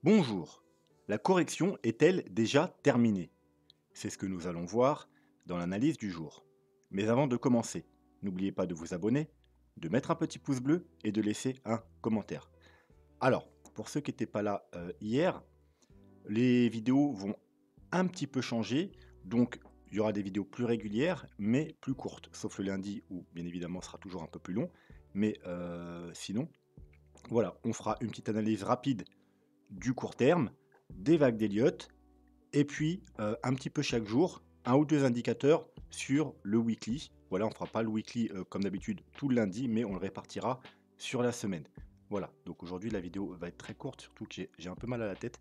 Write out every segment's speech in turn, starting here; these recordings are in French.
Bonjour, la correction est-elle déjà terminée? C'est ce que nous allons voir dans l'analyse du jour. Mais avant de commencer, n'oubliez pas de vous abonner, de mettre un petit pouce bleu et de laisser un commentaire. Alors, pour ceux qui n'étaient pas là hier, les vidéos vont un petit peu changer, donc il y aura des vidéos plus régulières, mais plus courtes, sauf le lundi où bien évidemment ce sera toujours un peu plus long. Mais sinon, voilà, on fera une petite analyse rapide du court terme, des vagues d'Elliott, et puis un petit peu chaque jour, un ou deux indicateurs sur le weekly. Voilà, on ne fera pas le weekly comme d'habitude tout le lundi, mais on le répartira sur la semaine. Voilà, donc aujourd'hui la vidéo va être très courte, surtout que j'ai un peu mal à la tête.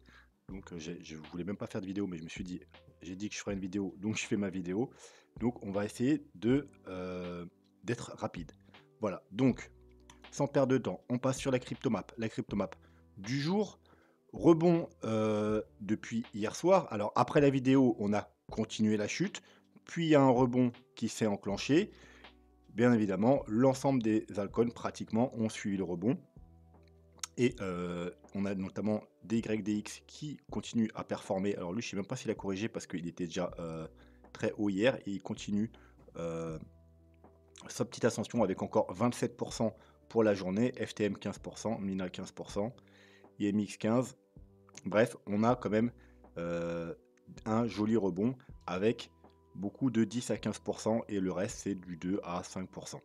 Donc je ne voulais même pas faire de vidéo, mais je me suis dit, j'ai dit que je ferais une vidéo, donc je fais ma vidéo. Donc on va essayer d'être rapide. Voilà, donc sans perdre de temps, on passe sur la cryptomap. La cryptomap du jour, rebond depuis hier soir. Alors après la vidéo, on a continué la chute, puis il y a un rebond qui s'est enclenché. Bien évidemment, l'ensemble des altcoins pratiquement ont suivi le rebond. Et on a notamment DYDX qui continue à performer. Alors lui, je ne sais même pas s'il a corrigé parce qu'il était déjà très haut hier et il continue sa petite ascension avec encore 27% pour la journée, FTM 15%, Mina 15%, IMX 15%. Bref, on a quand même un joli rebond avec beaucoup de 10 à 15% et le reste c'est du 2 à 5%.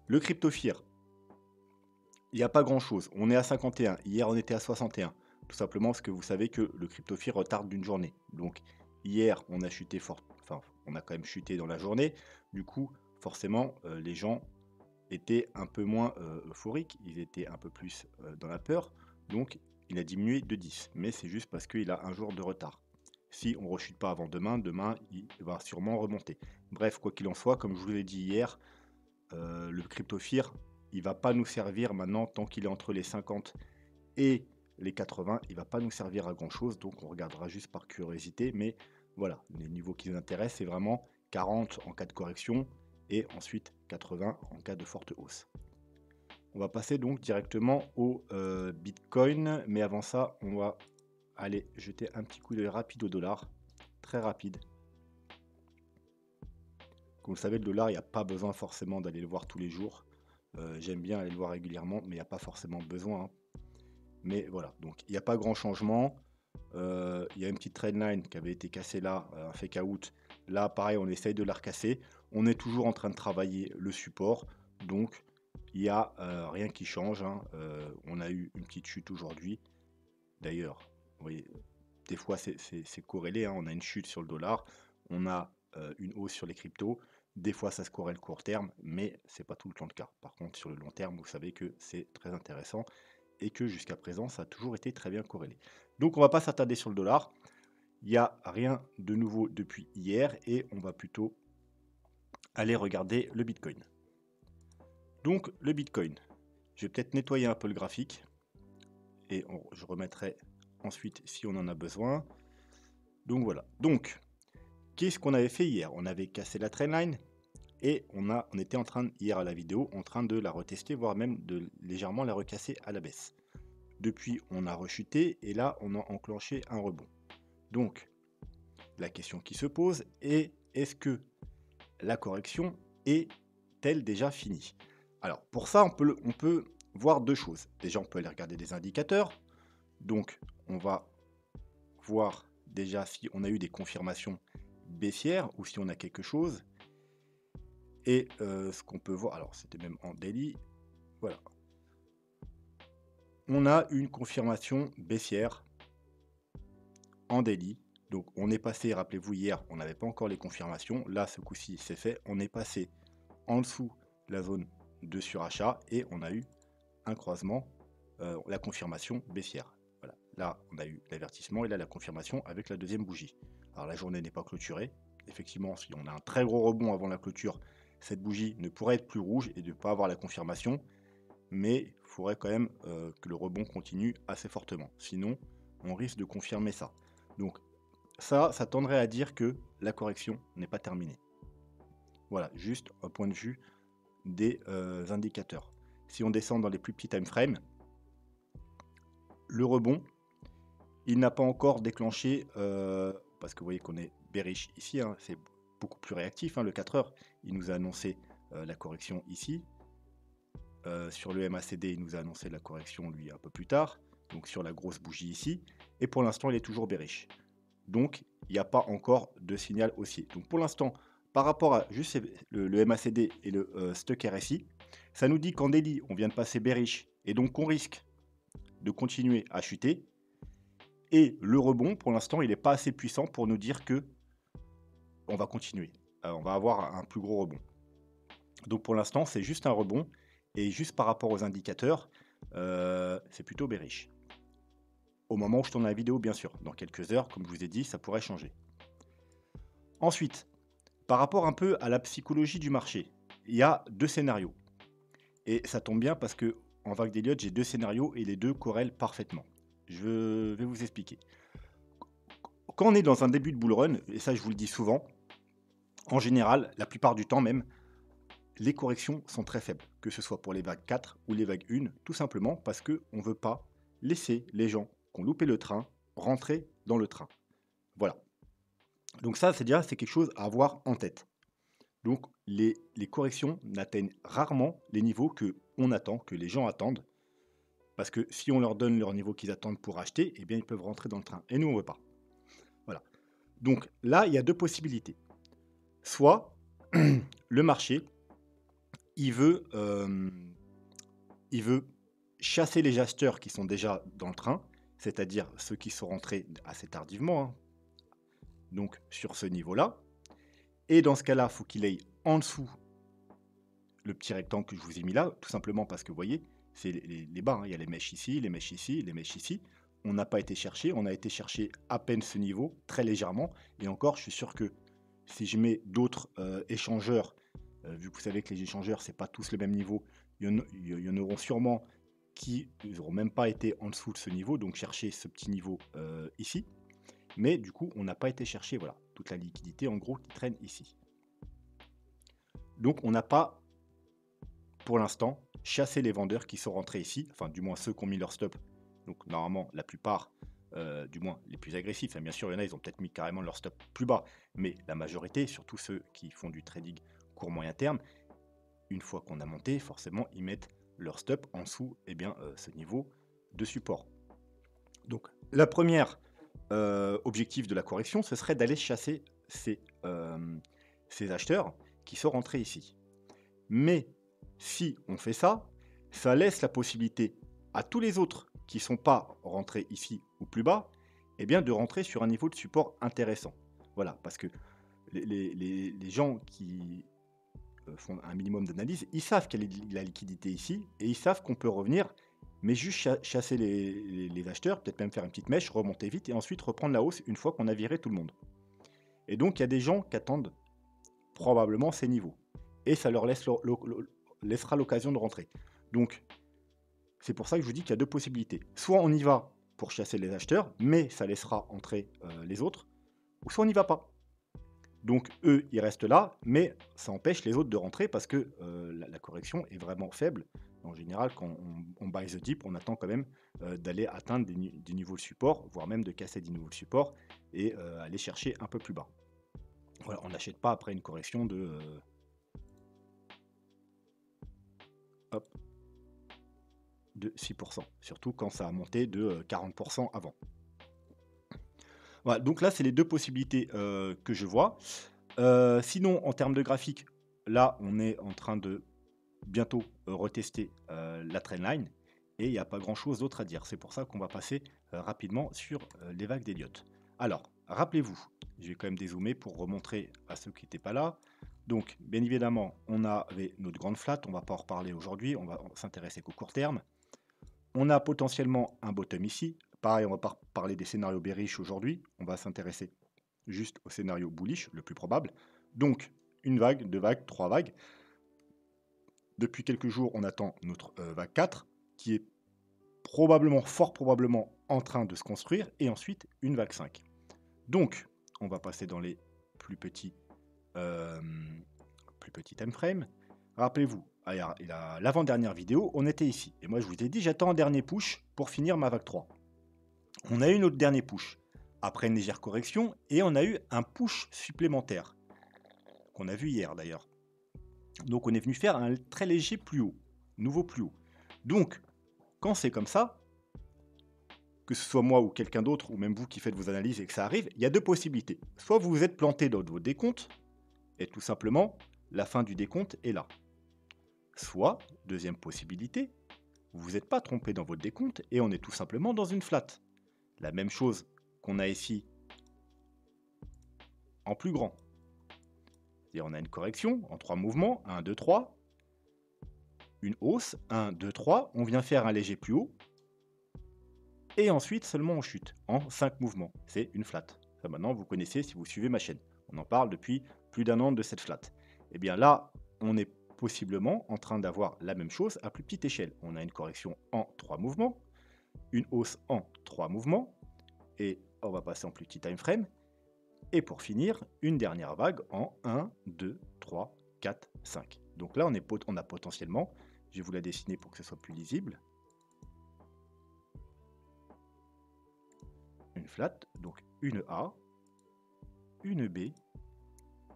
Le crypto-fear, il n'y a pas grand chose. On est à 51, hier on était à 61. Tout simplement parce que vous savez que le crypto-fear retarde d'une journée. Donc hier on a chuté fort, enfin on a quand même chuté dans la journée. Du coup, forcément, les gens étaient un peu moins euphoriques, ils étaient un peu plus dans la peur. Donc il a diminué de 10, mais c'est juste parce qu'il a un jour de retard. Si on ne rechute pas avant demain, demain il va sûrement remonter. Bref, quoi qu'il en soit, comme je vous l'ai dit hier, le crypto-fear, il va pas nous servir maintenant tant qu'il est entre les 50 et les 80, il va pas nous servir à grand chose, donc on regardera juste par curiosité, mais voilà, les niveaux qui nous intéressent, c'est vraiment 40 en cas de correction et ensuite 80 en cas de forte hausse. On va passer donc directement au Bitcoin, mais avant ça, on va aller jeter un petit coup d'œil rapide au dollar, très rapide. Comme vous savez, le dollar, il n'y a pas besoin forcément d'aller le voir tous les jours. J'aime bien aller le voir régulièrement, mais il n'y a pas forcément besoin, hein. Mais voilà, donc il n'y a pas grand changement. Il y a une petite trendline qui avait été cassée là, un fake out. Là, pareil, on essaye de la recasser. On est toujours en train de travailler le support. Donc, il n'y a rien qui change, hein. On a eu une petite chute aujourd'hui. D'ailleurs, vous voyez, des fois, c'est corrélé, hein. On a une chute sur le dollar. On a une hausse sur les cryptos. Des fois, ça se corrèle court terme, mais c'est pas tout le temps le cas. Par contre, sur le long terme, vous savez que c'est très intéressant et que jusqu'à présent, ça a toujours été très bien corrélé. Donc, on va pas s'attarder sur le dollar. Il n'y a rien de nouveau depuis hier et on va plutôt aller regarder le Bitcoin. Donc, le Bitcoin, je vais peut-être nettoyer un peu le graphique et je remettrai ensuite si on en a besoin. Donc, voilà. Donc, qu'est-ce qu'on avait fait hier? On avait cassé la trendline et on était en train, hier à la vidéo, en train de la retester, voire même de légèrement la recasser à la baisse. Depuis, on a rechuté et là, on a enclenché un rebond. Donc, la question qui se pose est, est-ce que la correction est-elle déjà finie? Alors, pour ça, on peut voir deux choses. Déjà, on peut aller regarder des indicateurs. Donc, on va voir déjà si on a eu des confirmations baissières ou si on a quelque chose. Et ce qu'on peut voir, alors c'était même en daily, voilà. On a une confirmation baissière en daily. Donc on est passé, rappelez-vous hier, on n'avait pas encore les confirmations. Là, ce coup-ci, c'est fait. On est passé en dessous la zone de surachat et on a eu un croisement, la confirmation baissière. Voilà. Là, on a eu l'avertissement et là, la confirmation avec la deuxième bougie. Alors la journée n'est pas clôturée. Effectivement, si on a un très gros rebond avant la clôture, cette bougie ne pourrait être plus rouge et ne pas avoir la confirmation. Mais il faudrait quand même que le rebond continue assez fortement. Sinon, on risque de confirmer ça. Donc ça tendrait à dire que la correction n'est pas terminée. Voilà, juste un point de vue des indicateurs. Si on descend dans les plus petits time frames, le rebond, il n'a pas encore déclenché, parce que vous voyez qu'on est bearish ici, hein, c'est beaucoup plus réactif, hein, le 4 heures. Il nous a annoncé la correction ici. Sur le MACD, il nous a annoncé la correction, lui, un peu plus tard. Donc sur la grosse bougie ici. Et pour l'instant, il est toujours bearish. Donc, il n'y a pas encore de signal haussier. Donc pour l'instant, par rapport à juste le MACD et le Stock RSI, ça nous dit qu'en daily, on vient de passer bearish. Et donc qu'on risque de continuer à chuter. Et le rebond, pour l'instant, il n'est pas assez puissant pour nous dire que on va continuer. On va avoir un plus gros rebond. Donc pour l'instant, c'est juste un rebond. Et juste par rapport aux indicateurs, c'est plutôt bearish. Au moment où je tourne la vidéo, bien sûr. Dans quelques heures, comme je vous ai dit, ça pourrait changer. Ensuite, par rapport un peu à la psychologie du marché, il y a deux scénarios. Et ça tombe bien parce que en vague d'Elliott, j'ai deux scénarios et les deux corrèlent parfaitement. Je vais vous expliquer. Quand on est dans un début de bull run, et ça je vous le dis souvent, en général, la plupart du temps même, les corrections sont très faibles, que ce soit pour les vagues 4 ou les vagues 1, tout simplement parce qu'on ne veut pas laisser les gens qui ont loupé le train rentrer dans le train. Voilà. Donc ça, c'est quelque chose à avoir en tête. Donc les corrections n'atteignent rarement les niveaux qu'on attend, que les gens attendent, parce que si on leur donne leur niveau qu'ils attendent pour acheter, eh bien ils peuvent rentrer dans le train. Et nous, on ne veut pas. Voilà. Donc là, il y a deux possibilités. Soit le marché, il veut chasser les acheteurs qui sont déjà dans le train, c'est-à-dire ceux qui sont rentrés assez tardivement, hein, donc sur ce niveau-là. Et dans ce cas-là, il faut qu'il aille en dessous le petit rectangle que je vous ai mis là, tout simplement parce que vous voyez, c'est les bas, hein, il y a les mèches ici, les mèches ici, les mèches ici. On n'a pas été chercher, on a été chercher à peine ce niveau, très légèrement. Et encore, je suis sûr que si je mets d'autres échangeurs, vu que vous savez que les échangeurs, c'est pas tous le même niveau, il y en auront sûrement qui n'auront même pas été en dessous de ce niveau, donc chercher ce petit niveau ici. Mais du coup, on n'a pas été chercher, voilà, toute la liquidité en gros qui traîne ici. Donc on n'a pas, pour l'instant, chassé les vendeurs qui sont rentrés ici, enfin du moins ceux qui ont mis leur stop. Donc normalement, la plupart, du moins les plus agressifs, hein, bien sûr, il y en a, ils ont peut-être mis carrément leur stop plus bas, mais la majorité, surtout ceux qui font du trading court moyen terme, une fois qu'on a monté, forcément, ils mettent leur stop en dessous ce niveau de support. Donc la première objectif de la correction, ce serait d'aller chasser ces acheteurs qui sont rentrés ici. Mais si on fait ça, ça laisse la possibilité à tous les autres qui ne sont pas rentrés ici ou plus bas, de rentrer sur un niveau de support intéressant. Voilà, parce que les gens qui font un minimum d'analyse, ils savent qu'il y a la liquidité ici, et ils savent qu'on peut revenir, mais juste chasser les acheteurs, peut-être même faire une petite mèche, remonter vite, et ensuite reprendre la hausse une fois qu'on a viré tout le monde. Et donc il y a des gens qui attendent probablement ces niveaux. Et ça leur laissera l'occasion de rentrer. Donc, c'est pour ça que je vous dis qu'il y a deux possibilités. Soit on y va pour chasser les acheteurs, mais ça laissera entrer les autres, ou soit on n'y va pas. Donc, eux, ils restent là, mais ça empêche les autres de rentrer parce que la correction est vraiment faible. En général, quand on buy the dip, on attend quand même d'aller atteindre des niveaux de support, voire même de casser des niveaux de support et aller chercher un peu plus bas. Voilà, on n'achète pas après une correction de... de 6%, surtout quand ça a monté de 40% avant. Voilà, donc là, c'est les deux possibilités que je vois. Sinon, en termes de graphique, là, on est en train de bientôt retester la trendline et il n'y a pas grand-chose d'autre à dire. C'est pour ça qu'on va passer rapidement sur les vagues d'Elliott. Alors, rappelez-vous, je vais quand même dézoomer pour remontrer à ceux qui n'étaient pas là. Donc, bien évidemment, on avait notre grande flat, on ne va pas en reparler aujourd'hui, on va s'intéresser qu'au court terme. On a potentiellement un bottom ici. Pareil, on va pas parler des scénarios bearish aujourd'hui, on va s'intéresser juste au scénario bullish, le plus probable. Donc, une vague, deux vagues, trois vagues. Depuis quelques jours, on attend notre vague 4, qui est probablement, fort probablement, en train de se construire, et ensuite une vague 5. Donc, on va passer dans les plus petits time frame. Rappelez-vous, l'avant-dernière vidéo, on était ici. Et moi, je vous ai dit, j'attends un dernier push pour finir ma vague 3. On a eu notre dernier push, après une légère correction, et on a eu un push supplémentaire, qu'on a vu hier d'ailleurs. Donc on est venu faire un très léger plus haut, nouveau plus haut. Donc, quand c'est comme ça, que ce soit moi ou quelqu'un d'autre, ou même vous qui faites vos analyses et que ça arrive, il y a deux possibilités. Soit vous vous êtes planté dans vos décomptes, et tout simplement, la fin du décompte est là. Soit, deuxième possibilité, vous vous êtes pas trompé dans votre décompte, et on est tout simplement dans une flat. La même chose qu'on a ici en plus grand. C'est-à-dire on a une correction en 3 mouvements, 1, 2, 3, une hausse, 1, 2, 3, on vient faire un léger plus haut, et ensuite seulement on chute en 5 mouvements. C'est une flat. Ça maintenant vous connaissez si vous suivez ma chaîne. On en parle depuis plus d'1 an de cette flat. Et bien là, on est possiblement en train d'avoir la même chose à plus petite échelle. On a une correction en 3 mouvements, une hausse en 3 mouvements, et on va passer en plus petit time frame. Et pour finir, une dernière vague en 1, 2, 3, 4, 5. Donc là, on a potentiellement, je vais vous la dessiner pour que ce soit plus lisible, une flat, donc une A, une B,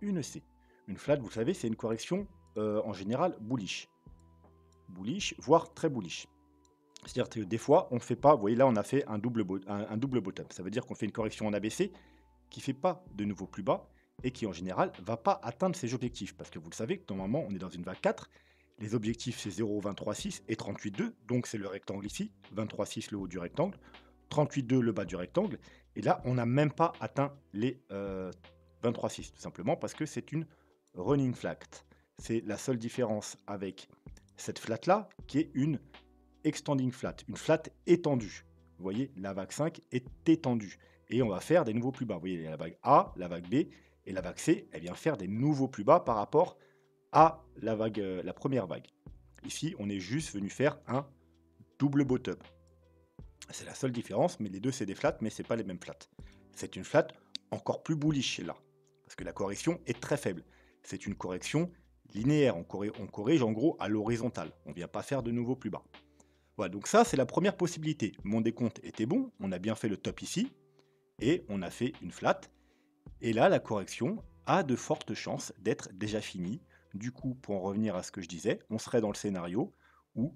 une C. Une flat, vous savez, c'est une correction en général bullish. Bullish, voire très bullish. C'est-à-dire que des fois, on ne fait pas, vous voyez là, on a fait un double bottom. Ça veut dire qu'on fait une correction en ABC qui ne fait pas de nouveau plus bas et qui en général ne va pas atteindre ses objectifs. Parce que vous le savez que normalement, on est dans une vague 4. Les objectifs, c'est 0, 23,6 et 38,2. Donc c'est le rectangle ici, 23,6 le haut du rectangle, 38,2 le bas du rectangle. Et là, on n'a même pas atteint les 23,6, tout simplement parce que c'est une running flat. C'est la seule différence avec cette flat-là, qui est une extending flat, une flat étendue. Vous voyez, la vague 5 est étendue. Et on va faire des nouveaux plus bas. Vous voyez, la vague A, la vague B et la vague C, elle vient faire des nouveaux plus bas par rapport à la vague, la première vague. Ici, on est juste venu faire un double bottom. C'est la seule différence, mais les deux, c'est des flats, mais ce n'est pas les mêmes flats. C'est une flat encore plus bullish là, parce que la correction est très faible. C'est une correction linéaire, on corrige en gros à l'horizontale. On ne vient pas faire de nouveaux plus bas. Voilà, donc ça, c'est la première possibilité. Mon décompte était bon, on a bien fait le top ici, et on a fait une flat. Et là, la correction a de fortes chances d'être déjà finie. Du coup, pour en revenir à ce que je disais, on serait dans le scénario où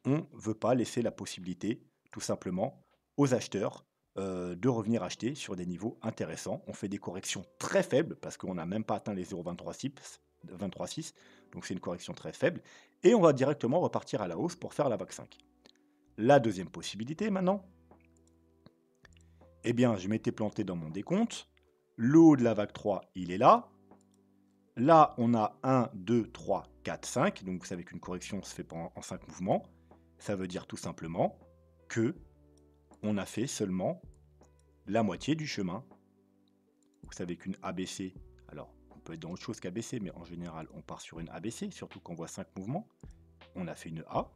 on ne veut pas laisser la possibilité, tout simplement, aux acheteurs de revenir acheter sur des niveaux intéressants. On fait des corrections très faibles, parce qu'on n'a même pas atteint les 0,23,6, donc c'est une correction très faible, et on va directement repartir à la hausse pour faire la vague 5. La deuxième possibilité maintenant, eh bien, je m'étais planté dans mon décompte. Le haut de la vague 3, il est là. Là, on a 1, 2, 3, 4, 5. Donc, vous savez qu'une correction se fait pas en 5 mouvements. Ça veut dire tout simplement que on a fait seulement la moitié du chemin. Vous savez qu'une ABC, alors, on peut être dans autre chose qu'ABC, mais en général, on part sur une ABC, surtout quand on voit 5 mouvements. On a fait une A.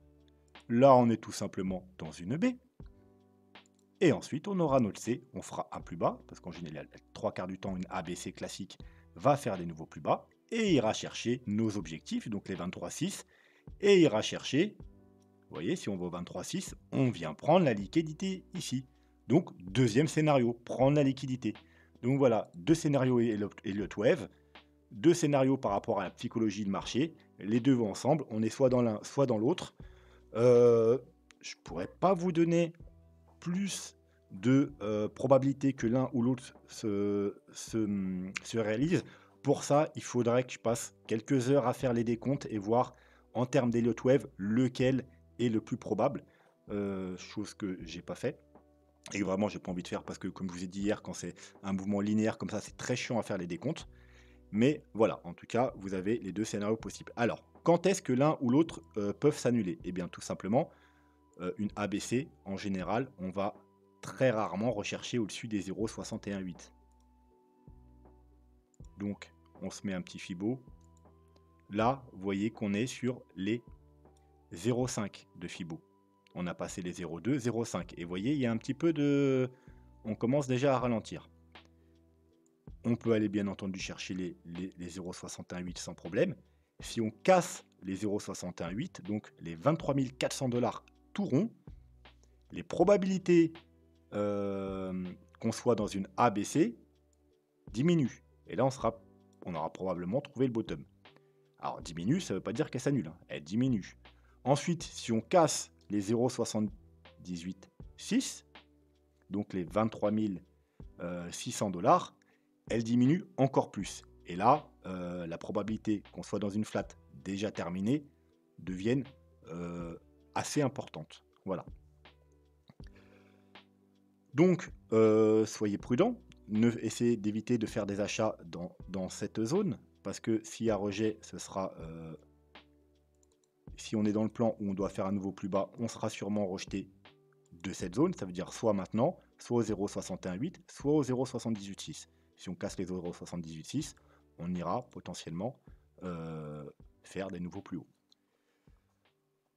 Là, on est tout simplement dans une B. Et ensuite, on aura notre C, on fera un plus bas, parce qu'en général, 3/4 du temps, une ABC classique va faire des nouveaux plus bas, et ira chercher nos objectifs, donc les 23,6, et ira chercher, vous voyez, si on va au 23,6, on vient prendre la liquidité ici. Donc, deuxième scénario, prendre la liquidité. Donc voilà, deux scénarios Elliott Wave, deux scénarios par rapport à la psychologie de marché, les deux vont ensemble, on est soit dans l'un, soit dans l'autre. Je pourrais pas vous donner plus de probabilité que l'un ou l'autre se réalise. Pour ça, il faudrait que je passe quelques heures à faire les décomptes et voir en termes d'Elliott Wave lequel est le plus probable, chose que j'ai pas fait. Et vraiment, j'ai pas envie de faire parce que, comme je vous ai dit hier, quand c'est un mouvement linéaire comme ça, c'est très chiant à faire les décomptes. Mais voilà, en tout cas, vous avez les deux scénarios possibles. Alors, quand est-ce que l'un ou l'autre peuvent s'annuler? Eh bien, tout simplement, une ABC, en général, on va très rarement rechercher au-dessus des 0,618. Donc, on se met un petit Fibo. Là, vous voyez qu'on est sur les 0,5 de Fibo. On a passé les 0,2, 0,5. Et vous voyez, il y a un petit peu de... On commence déjà à ralentir. On peut aller, bien entendu, chercher les 0,618 sans problème. Si on casse les 0,618, donc les 23 400 $ tout rond, les probabilités qu'on soit dans une ABC, diminue. Et là, on aura probablement trouvé le bottom. Alors, diminue, ça ne veut pas dire qu'elle s'annule, hein, elle diminue. Ensuite, si on casse les 0,78,6, donc les 23 600 $, elle diminue encore plus. Et là, la probabilité qu'on soit dans une flat déjà terminée devienne assez importante. Voilà. Donc, soyez prudents. Essayez d'éviter de faire des achats dans cette zone, parce que s'il y a rejet, ce sera... si on est dans le plan où on doit faire un nouveau plus bas, on sera sûrement rejeté de cette zone. Ça veut dire soit maintenant, soit au 0,618, soit au 0,786. Si on casse les 0,786, on ira potentiellement faire des nouveaux plus hauts.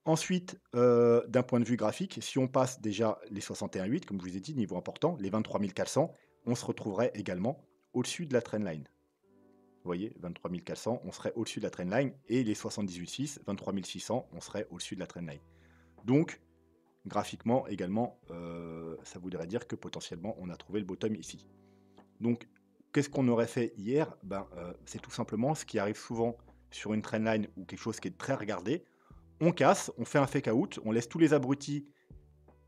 Ensuite, d'un point de vue graphique, si on passe déjà les 61,8, comme je vous ai dit, niveau important, les 23 400, on se retrouverait également au-dessus de la trendline. Vous voyez, 23 400, on serait au-dessus de la trendline, et les 78,6, 23 600, on serait au-dessus de la trendline. Donc, graphiquement également, ça voudrait dire que potentiellement, on a trouvé le bottom ici. Donc, qu'est-ce qu'on aurait fait hier? C'est tout simplement ce qui arrive souvent sur une trendline ou quelque chose qui est très regardé. On casse, on fait un fake out, on laisse tous les abrutis,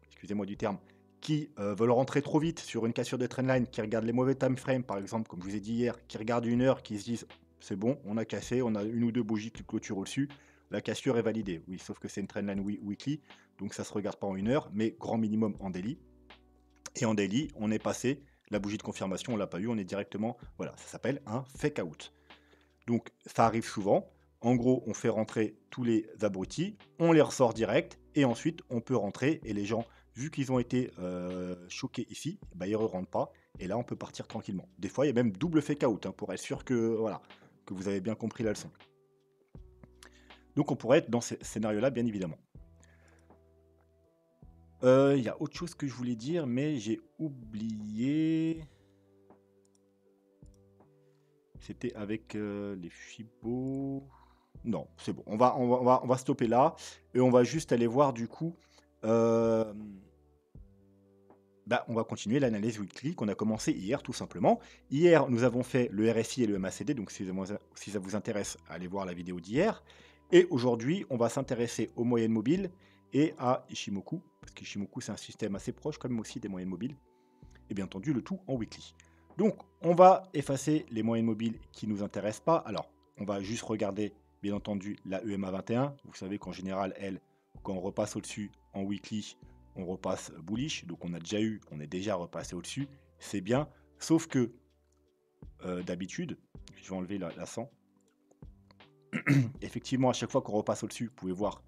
excusez-moi du terme, qui veulent rentrer trop vite sur une cassure de trendline, qui regardent les mauvais time frames, par exemple, comme je vous ai dit hier, qui regardent une heure, qui se disent c'est bon, on a cassé, on a une ou deux bougies qui clôturent au-dessus, la cassure est validée. Oui, sauf que c'est une trendline weekly, donc ça ne se regarde pas en une heure, mais grand minimum en daily. Et en daily, on est passé, la bougie de confirmation, on l'a pas eu, on est directement, voilà, ça s'appelle un fake out. Donc ça arrive souvent. En gros, on fait rentrer tous les abrutis, on les ressort direct, et ensuite on peut rentrer, et les gens, vu qu'ils ont été choqués ici, bah, ils ne rentrent pas, et là on peut partir tranquillement. Des fois, il y a même double fake out, hein, pour être sûr que, voilà, que vous avez bien compris la leçon. Donc on pourrait être dans ce scénario-là, bien évidemment. Il y a autre chose que je voulais dire, mais j'ai oublié. C'était avec les Fibo. Non, c'est bon. On va stopper là. Et on va juste aller voir du coup. On va continuer l'analyse weekly qu'on a commencé hier, tout simplement. Hier, nous avons fait le RSI et le MACD. Donc, si ça vous intéresse, allez voir la vidéo d'hier. Et aujourd'hui, on va s'intéresser aux moyennes mobiles et à Ishimoku. Parce qu'Ishimoku, c'est un système assez proche, quand même aussi des moyennes mobiles. Et bien entendu, le tout en weekly. Donc, on va effacer les moyennes mobiles qui ne nous intéressent pas. Alors, on va juste regarder, bien entendu, la EMA 21. Vous savez qu'en général, elle, quand on repasse au-dessus en weekly, on repasse bullish. Donc, on est déjà repassé au-dessus. C'est bien. Sauf que, d'habitude, je vais enlever la 100. Effectivement, à chaque fois qu'on repasse au-dessus, vous pouvez voir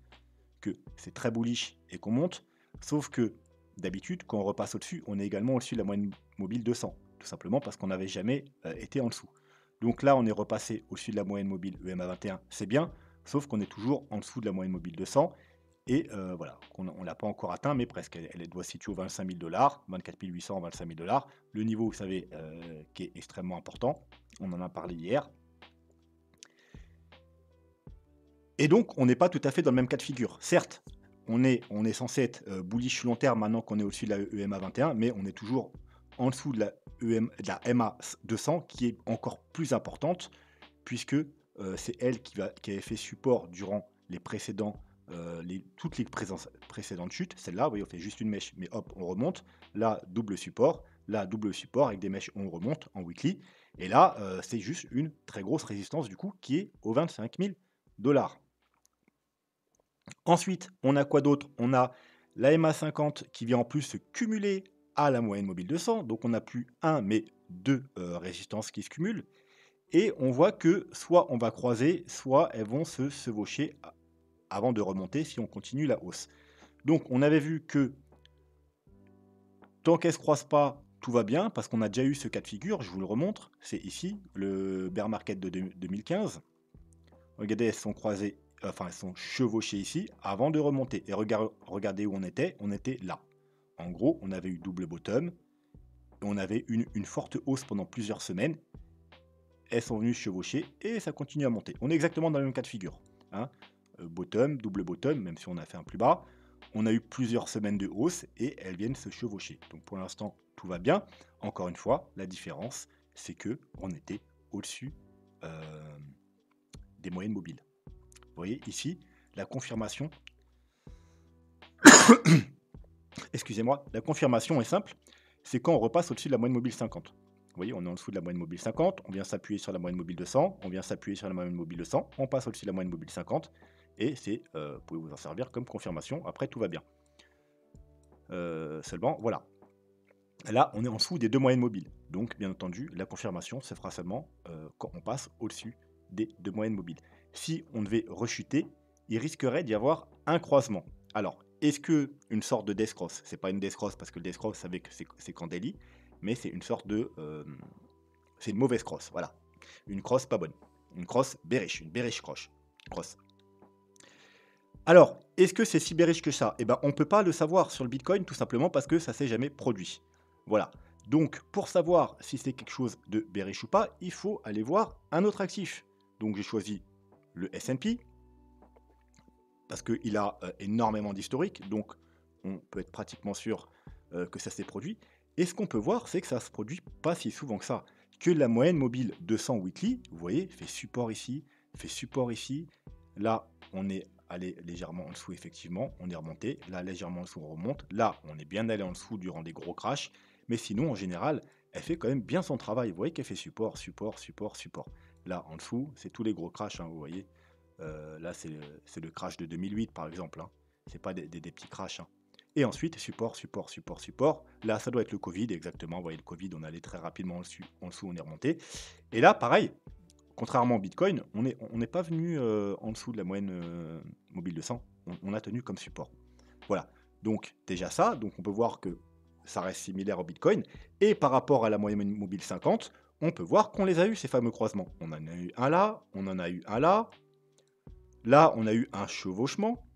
que c'est très bullish et qu'on monte. Sauf que, d'habitude, quand on repasse au-dessus, on est également au-dessus de la moyenne mobile 200. Tout simplement parce qu'on n'avait jamais été en dessous. Donc là, on est repassé au-dessus de la moyenne mobile EMA 21, c'est bien, sauf qu'on est toujours en dessous de la moyenne mobile 200. Et voilà, on ne l'a pas encore atteint, mais presque. Elle doit se situer aux 25 000 $, 24 800, 25 000 $. Le niveau, vous savez, qui est extrêmement important. On en a parlé hier. Et donc, on n'est pas tout à fait dans le même cas de figure. Certes, on est censé être bullish long terme maintenant qu'on est au-dessus de la EMA 21, mais on est toujours en dessous de la MA 200, qui est encore plus importante, puisque c'est elle qui avait fait support durant les précédents, toutes les précédentes chutes. Celle-là, vous voyez, on fait juste une mèche, mais hop, on remonte. Là, double support. Là, double support avec des mèches, on remonte en weekly. Et là, c'est juste une très grosse résistance, du coup, qui est aux 25 000 $. Ensuite, on a quoi d'autre? On a la MA50 qui vient en plus se cumuler à la moyenne mobile 200. Donc, on n'a plus un, mais deux résistances qui se cumulent. Et on voit que soit on va croiser, soit elles vont se chevaucher avant de remonter si on continue la hausse. Donc, on avait vu que tant qu'elles ne se croisent pas, tout va bien, parce qu'on a déjà eu ce cas de figure. Je vous le remontre. C'est ici, le bear market de 2015. Regardez, elles sont croisées. Enfin, elles sont chevauchées ici avant de remonter. Et regardez où on était là. En gros, on avait eu double bottom. Et on avait une forte hausse pendant plusieurs semaines. Elles sont venues chevaucher et ça continue à monter. On est exactement dans le même cas de figure. Hein. Bottom, double bottom, même si on a fait un plus bas. on a eu plusieurs semaines de hausse et elles viennent se chevaucher. Donc pour l'instant, tout va bien. Encore une fois, la différence, c'est que on était au-dessus euh, des moyennes mobiles. Vous voyez ici, la confirmation, excusez-moi, la confirmation est simple, c'est quand on repasse au-dessus de la moyenne mobile 50. Vous voyez, on est en dessous de la moyenne mobile 50, on vient s'appuyer sur la moyenne mobile de 100, on vient s'appuyer sur la moyenne mobile de 100, on passe au-dessus de la moyenne mobile 50, et vous pouvez vous en servir comme confirmation, après tout va bien. Seulement, voilà. Là, on est en dessous des deux moyennes mobiles. Donc, bien entendu, la confirmation se fera seulement quand on passe au-dessus des deux moyennes mobiles. Si on devait rechuter, il risquerait d'y avoir un croisement. Alors, est-ce que une sorte de death cross, c'est pas une death cross parce que le death cross, vous savez que c'est qu'en daily, mais c'est une sorte de... c'est une mauvaise cross, voilà. Une cross pas bonne. Une cross bearish, une bearish cross. Alors, est-ce que c'est si bearish que ça? Eh ben, on ne peut pas le savoir sur le Bitcoin, tout simplement parce que ça s'est jamais produit. Voilà. Donc, pour savoir si c'est quelque chose de bearish ou pas, il faut aller voir un autre actif. Donc, j'ai choisi le S&P, parce qu'il a énormément d'historique, donc on peut être pratiquement sûr que ça s'est produit. Et ce qu'on peut voir, c'est que ça ne se produit pas si souvent que ça. Que la moyenne mobile 200 weekly, vous voyez, fait support ici, fait support ici. Là, on est allé légèrement en dessous, effectivement, on est remonté. Là, légèrement en dessous, on remonte. Là, on est bien allé en dessous durant des gros crashs. Mais sinon, en général, elle fait quand même bien son travail. Vous voyez qu'elle fait support, support, support, support. Là, en dessous, c'est tous les gros crashs, hein, vous voyez. Là, c'est le crash de 2008, par exemple. Hein. C'est pas des petits crashs. Hein. Et ensuite, support, support, support, support. Là, ça doit être le Covid, exactement. Vous voyez, le Covid, on allait très rapidement en dessous, on est remonté. Et là, pareil, contrairement au Bitcoin, on n'est pas venu en dessous de la moyenne mobile de 100. On a tenu comme support. Voilà. Donc, déjà ça. Donc, on peut voir que ça reste similaire au Bitcoin. Et par rapport à la moyenne mobile 50, on peut voir qu'on les a eu, ces fameux croisements. On en a eu un là, on en a eu un là. Là, on a eu un chevauchement.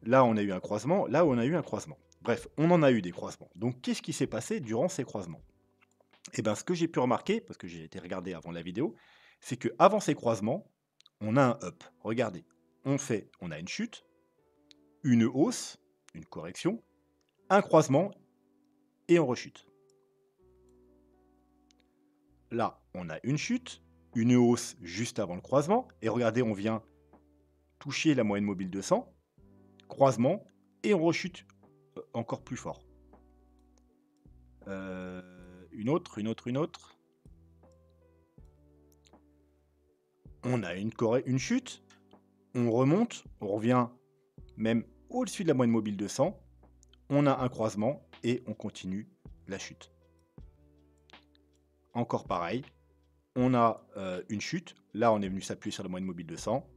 Là, on a eu un croisement. Là, on a eu un croisement. Bref, on en a eu des croisements. Donc, qu'est-ce qui s'est passé durant ces croisements? Eh bien, ce que j'ai pu remarquer, parce que j'ai été regardé avant la vidéo, c'est qu'avant ces croisements, on a un up. Regardez, on a une chute, une hausse, une correction, un croisement et on rechute. Là, on a une chute, une hausse juste avant le croisement. Et regardez, on vient toucher la moyenne mobile 200, croisement, et on rechute encore plus fort. Une autre. On a une chute, on remonte, on revient même au-dessus de la moyenne mobile 200, on a un croisement et on continue la chute. Encore pareil, on a une chute, là on est venu s'appuyer sur la moyenne mobile 200,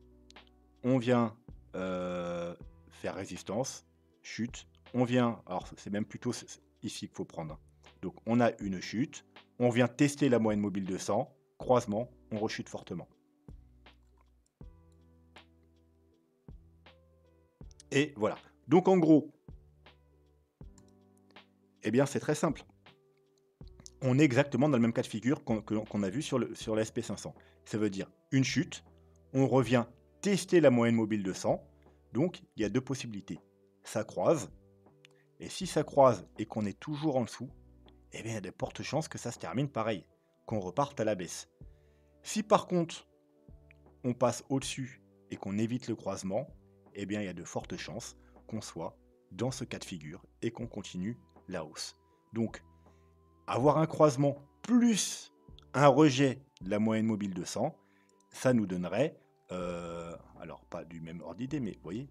on vient faire résistance, chute, on vient, alors c'est même plutôt ici qu'il faut prendre. Donc on a une chute, on vient tester la moyenne mobile 200, croisement, on rechute fortement. Et voilà. Donc en gros, eh bien c'est très simple. On est exactement dans le même cas de figure qu'on a vu sur la SP500. Ça veut dire une chute, on revient tester la moyenne mobile de 100. Donc il y a deux possibilités. Ça croise, et si ça croise et qu'on est toujours en dessous, eh bien il y a de fortes chances que ça se termine pareil, qu'on reparte à la baisse. Si par contre on passe au-dessus et qu'on évite le croisement, eh bien il y a de fortes chances qu'on soit dans ce cas de figure et qu'on continue la hausse. Donc, avoir un croisement plus un rejet de la moyenne mobile de 100, ça nous donnerait, alors pas du même ordre d'idée, mais vous voyez,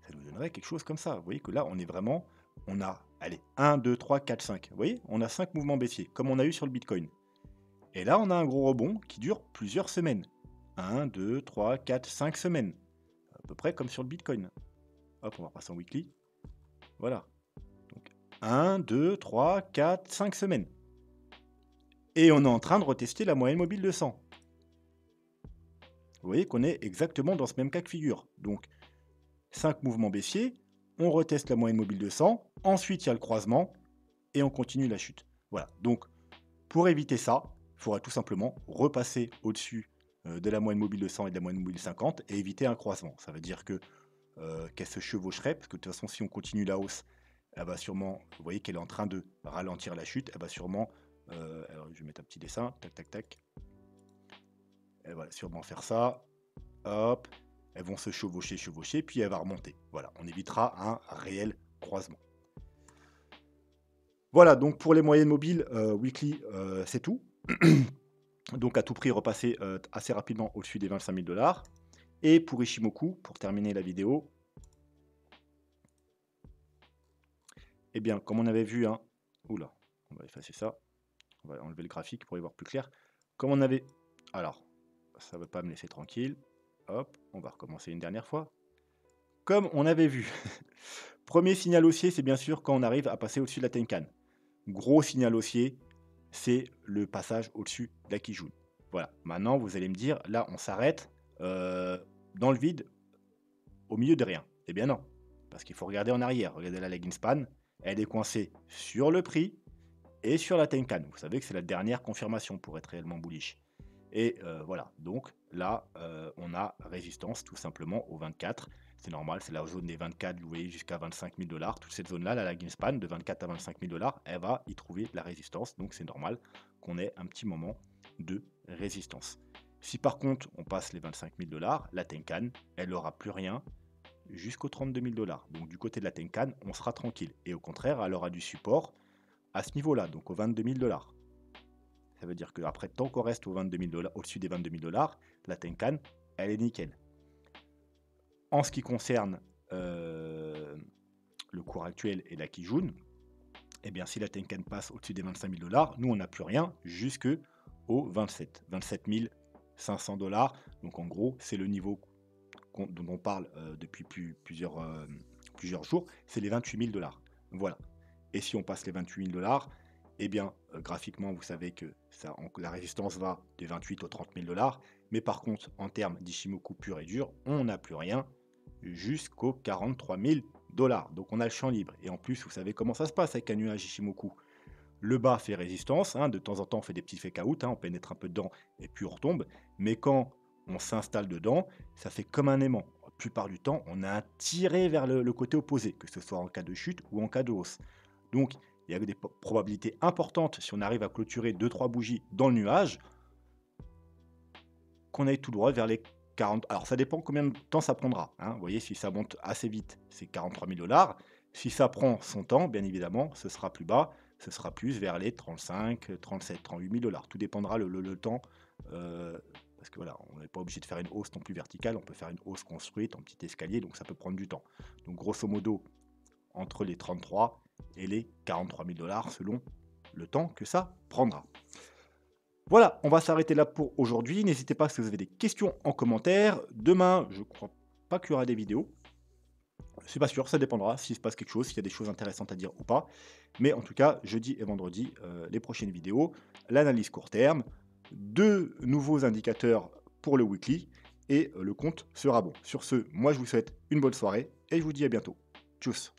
ça nous donnerait quelque chose comme ça. Vous voyez que là, on est vraiment, on a, allez, 1, 2, 3, 4, 5. Vous voyez, on a 5 mouvements baissiers, comme on a eu sur le Bitcoin. Et là, on a un gros rebond qui dure plusieurs semaines. 1, 2, 3, 4, 5 semaines. À peu près comme sur le Bitcoin. Hop, on va passer en weekly. Voilà. Donc 1, 2, 3, 4, 5 semaines. Et on est en train de retester la moyenne mobile de 100. Vous voyez qu'on est exactement dans ce même cas de figure. Donc 5 mouvements baissiers, on reteste la moyenne mobile de 100, ensuite il y a le croisement, et on continue la chute. Voilà. Donc pour éviter ça, il faudra tout simplement repasser au-dessus de la moyenne mobile de 100 et de la moyenne mobile 50 et éviter un croisement. Ça veut dire que qu'elle se chevaucherait, parce que de toute façon, si on continue la hausse, elle va sûrement, vous voyez qu'elle est en train de ralentir la chute, elle va sûrement, alors je vais mettre un petit dessin, tac, tac, tac, elle va sûrement faire ça, hop, elles vont se chevaucher, chevaucher, puis elle va remonter. Voilà, on évitera un réel croisement. Voilà, donc pour les moyennes mobiles, weekly, c'est tout. Donc à tout prix, repasser assez rapidement au-dessus des 25 000 $. Et pour Ishimoku, pour terminer la vidéo, eh bien, comme on avait vu, hein, oula, on va effacer ça, on va enlever le graphique pour y voir plus clair. Comme on avait, alors, ça ne veut pas me laisser tranquille, hop, on va recommencer une dernière fois. Comme on avait vu, premier signal haussier, c'est bien sûr quand on arrive à passer au-dessus de la Tenkan. Gros signal haussier, c'est le passage au-dessus de la Kijun. Voilà, maintenant vous allez me dire, là on s'arrête dans le vide, au milieu de rien. Eh bien non, parce qu'il faut regarder en arrière. Regardez la legging span, elle est coincée sur le prix et sur la Tenkan. Vous savez que c'est la dernière confirmation pour être réellement bullish. Et voilà, donc là, on a résistance tout simplement au 24. C'est normal, c'est la zone des 24, vous voyez, jusqu'à 25 000 $. Toute cette zone-là, la lagging span, de 24 à 25 000 $, elle va y trouver de la résistance. Donc c'est normal qu'on ait un petit moment de résistance. Si par contre, on passe les 25 000 $, la Tenkan, elle n'aura plus rien jusqu'aux 32 000 $. Donc du côté de la Tenkan, on sera tranquille. Et au contraire, elle aura du support à ce niveau-là, donc aux 22 000 $. Ça veut dire qu'après, tant qu'on reste aux 22 000 $, au-dessus des 22 000 $, la Tenkan, elle est nickel. En ce qui concerne le cours actuel et la Kijun, eh bien, si la Tenkan passe au-dessus des 25 000 $, nous, on n'a plus rien jusqu'aux 27 500 $. Donc, en gros, c'est le niveau dont on parle depuis plusieurs jours, c'est les 28 000 $. Voilà. Et si on passe les 28 000 $, eh bien, graphiquement, vous savez que la résistance va des 28 aux 30 000 $. Mais par contre, en termes d'Ishimoku pur et dur, on n'a plus rien jusqu'aux 43 000 $. Donc on a le champ libre. Et en plus, vous savez comment ça se passe avec un nuage Ishimoku. Le bas fait résistance, hein, de temps en temps on fait des petits fake out, hein, on pénètre un peu dedans et puis on retombe. Mais quand on s'installe dedans, ça fait comme un aimant. La plupart du temps, on a un tiré vers le côté opposé, que ce soit en cas de chute ou en cas de hausse. Donc il y a des probabilités importantes, si on arrive à clôturer 2-3 bougies dans le nuage, qu'on aille tout droit vers les 40. Alors ça dépend combien de temps ça prendra. Hein. Vous voyez, si ça monte assez vite, c'est 43 000 $. Si ça prend son temps, bien évidemment, ce sera plus bas. Ce sera plus vers les 35, 37, 38 000 $. Tout dépendra le temps. Parce que voilà, on n'est pas obligé de faire une hausse non plus verticale. On peut faire une hausse construite en petit escalier. Donc ça peut prendre du temps. Donc grosso modo, entre les 33 et les 43 000 $ selon le temps que ça prendra. Voilà, on va s'arrêter là pour aujourd'hui. N'hésitez pas si vous avez des questions en commentaire. Demain, je ne crois pas qu'il y aura des vidéos. C'est pas sûr, ça dépendra s'il se passe quelque chose, s'il y a des choses intéressantes à dire ou pas. Mais en tout cas, jeudi et vendredi, les prochaines vidéos, l'analyse court terme, 2 nouveaux indicateurs pour le weekly et le compte sera bon. Sur ce, moi je vous souhaite une bonne soirée et je vous dis à bientôt. Tchuss.